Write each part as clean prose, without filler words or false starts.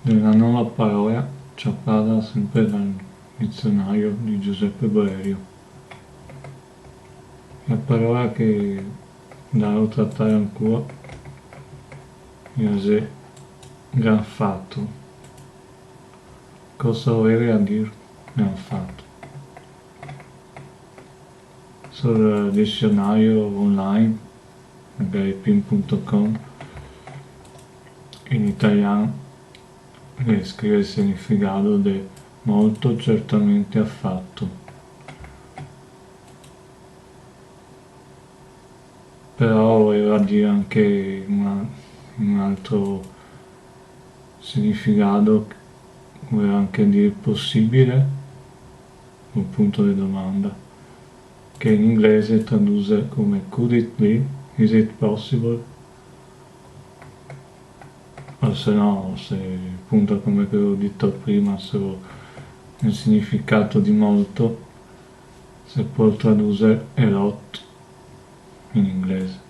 della nuova parola ciapata sempre dal dizionario di Giuseppe Boerio. La parola che devo trattare ancora è gran fatto. Cosa voleva dire gran fatto? Sul dizionario online, magari pin.com, in italiano scrive il significato di molto, certamente, affatto. Però voleva dire anche un altro significato, voleva anche dire possibile, un punto di domanda, che in inglese traduce come could it be, is it possible, o se no, se appunto come avevo detto prima, solo nel significato di molto, si può tradurre a lot in inglese.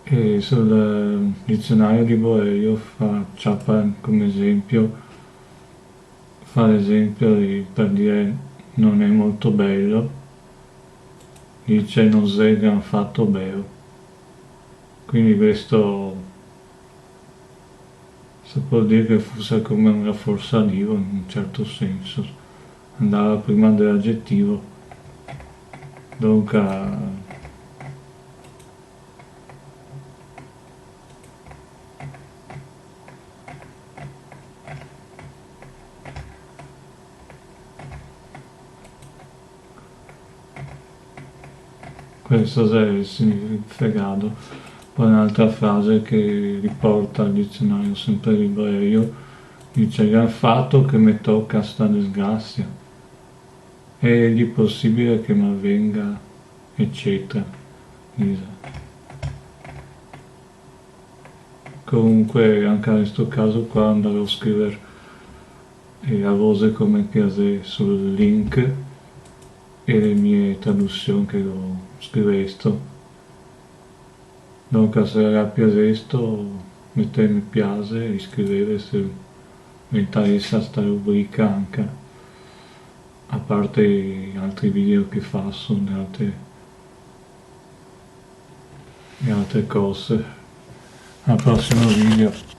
E sul dizionario di Boerio fa come esempio, fa l'esempio per dire non è molto bello, dice non sei gran fatto bello. Quindi questo si può dire che fosse come un rafforzativo in un certo senso, andava prima dell'aggettivo, dunque questo è il significato. Poi un'altra frase che riporta al dizionario sempre di Boerio dice gran fatto che mi tocca sta disgrazia, è egli possibile che mi avvenga, eccetera. Comunque anche in questo caso qua andrò a scrivere a voce come piace sul link e le mie traduzioni che lo scrivesto. Donc se vi piace questo mettete mi piace e iscrivete se vi interessa sta rubrica anche, a parte gli altri video che faccio e altre cose. Al prossimo video.